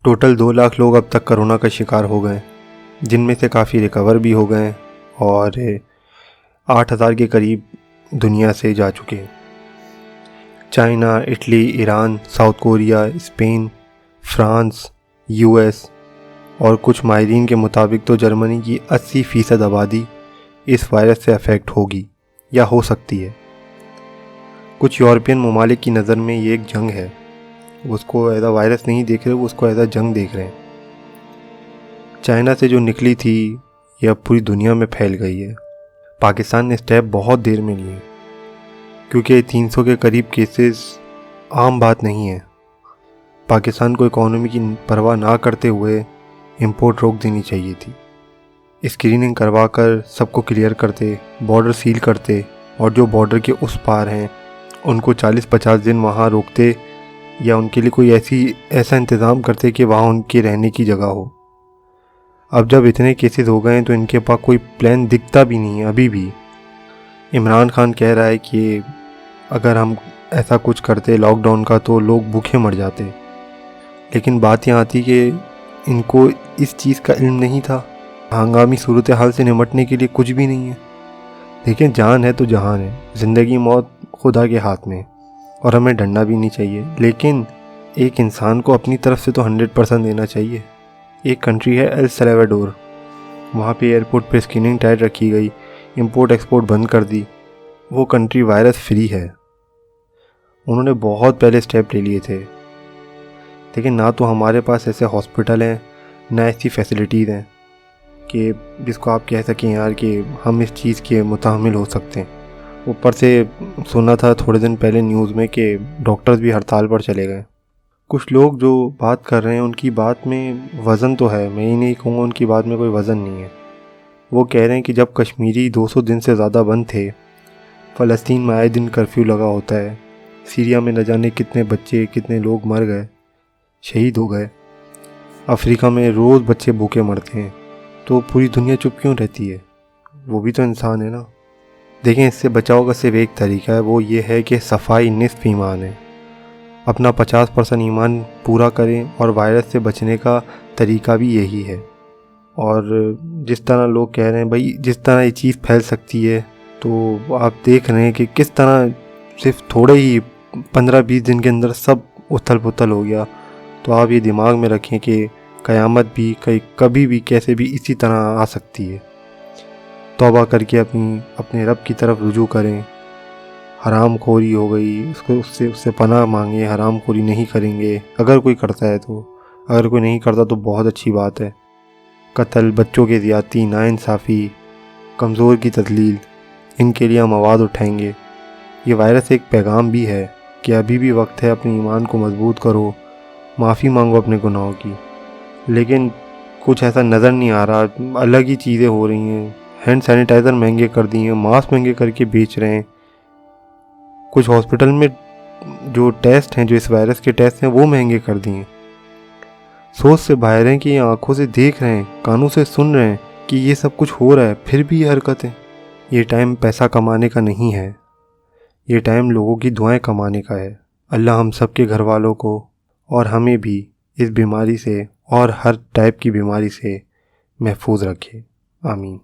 Total 2 lakh लोग अब तक कोरोना का शिकार हो गए, जिनमें से काफ़ी रिकवर भी हो गए और 8,000 के करीब दुनिया से जा चुके हैं। China, Italy, Iran, south Korea, Spain, France, US और कुछ माहिरीन के मुताबिक तो जर्मनी की 80% आबादी इस वायरस से अफेक्ट होगी या हो सकती है। कुछ यूरोपियन ममालिक की नज़र में ये एक जंग है, उसको एज अ वायरस नहीं देख रहे, वो उसको एज अ जंग देख रहे हैं। चाइना से जो निकली थी ये अब पूरी दुनिया में फैल गई है। पाकिस्तान ने स्टेप बहुत देर में लिए क्योंकि 300 के करीब केसेस आम बात नहीं है। पाकिस्तान को इकोनॉमी की परवाह ना करते हुए इंपोर्ट रोक देनी चाहिए थी। स्क्रीनिंग करवा कर सबको क्लियर करते, बॉर्डर सील करते और जो बॉर्डर के उस पार हैं उनको 40-50 दिन वहाँ रोकते या उनके लिए कोई ऐसा इंतज़ाम करते कि वहाँ उनके रहने की जगह हो। अब जब इतने केसेस हो गए हैं तो इनके पास कोई प्लान दिखता भी नहीं है। अभी भी इमरान खान कह रहा है कि अगर हम ऐसा कुछ करते लॉकडाउन का तो लोग भूखे मर जाते, लेकिन बात यहाँ आती कि इनको इस चीज़ का इल्म नहीं था। हंगामी सूरत हाल से निपटने के लिए कुछ भी नहीं है। देखिए, जान है तो जहान है, ज़िंदगी मौत खुदा के हाथ में और हमें डरना भी नहीं चाहिए, लेकिन एक इंसान को अपनी तरफ से तो 100% देना चाहिए। एक कंट्री है एल सल्वाडोर, वहाँ पे एयरपोर्ट पे स्क्रीनिंग टाइट रखी गई, इंपोर्ट एक्सपोर्ट बंद कर दी। वो कंट्री वायरस फ्री है। उन्होंने बहुत पहले स्टेप ले लिए थे, लेकिन ना तो हमारे पास ऐसे हॉस्पिटल हैं ना ऐसी फैसिलिटीज़ हैं कि जिसको आप कह सकें यार कि हम इस चीज़ के मुताहमिल हो सकते हैं। ऊपर से सुना था थोड़े दिन पहले न्यूज़ में कि डॉक्टर्स भी हड़ताल पर चले गए। कुछ लोग जो बात कर रहे हैं उनकी बात में वज़न तो है, मैं ही नहीं कहूँगा उनकी बात में कोई वज़न नहीं है। वो कह रहे हैं कि जब कश्मीरी 200 दिन से ज़्यादा बंद थे, फ़लस्तीन में आए दिन कर्फ्यू लगा होता है, सीरिया में न जाने कितने बच्चे कितने लोग मर गए, शहीद हो गए, अफ्रीका में रोज़ बच्चे भूखे मरते हैं, तो पूरी दुनिया चुप क्यों रहती है? वो भी तो इंसान है ना। देखें, इससे बचाव का सिर्फ एक तरीका है, वो ये है कि सफाई निस्फ ईमान है। अपना 50% ईमान पूरा करें और वायरस से बचने का तरीका भी यही है। और जिस तरह लोग कह रहे हैं भाई जिस तरह ये चीज़ फैल सकती है, तो आप देख रहे हैं कि किस तरह सिर्फ थोड़े ही 15-20 दिन के अंदर सब उथल पुथल हो गया। तो आप ये दिमाग में रखें कि क़यामत भी कभी भी कैसे भी इसी तरह आ सकती है। तौबा करके अपने रब की तरफ रुजू करें। हराम खोरी हो गई उससे पनाह मांगे, हराम खोरी नहीं करेंगे अगर कोई करता है तो। अगर कोई नहीं करता तो बहुत अच्छी बात है। कत्ल, बच्चों की ज़्यादती, नाइंसाफ़ी, कमज़ोर की तदलील, इनके लिए हम आवाज़ उठाएंगे। ये वायरस एक पैगाम भी है कि अभी भी वक्त है, अपने ईमान को मजबूत करो, माफ़ी मांगो अपने गुनाहों की। लेकिन कुछ ऐसा नज़र नहीं आ रहा, अलग ही चीज़ें हो रही हैं। हैंड सैनिटाइज़र महंगे कर दिए हैं, मास्क महंगे करके बेच रहे हैं। कुछ हॉस्पिटल में जो टेस्ट हैं, जो इस वायरस के टेस्ट हैं, वो महंगे कर दिए हैं। सोच से बाहर हैं कि आंखों से देख रहे हैं, कानों से सुन रहे हैं कि ये सब कुछ हो रहा है, फिर भी ये हरकतें। ये टाइम पैसा कमाने का नहीं है, ये टाइम लोगों की दुआएं कमाने का है। अल्लाह हम सब के घर वालों को और हमें भी इस बीमारी से और हर टाइप की बीमारी से महफूज रखे। आमीन।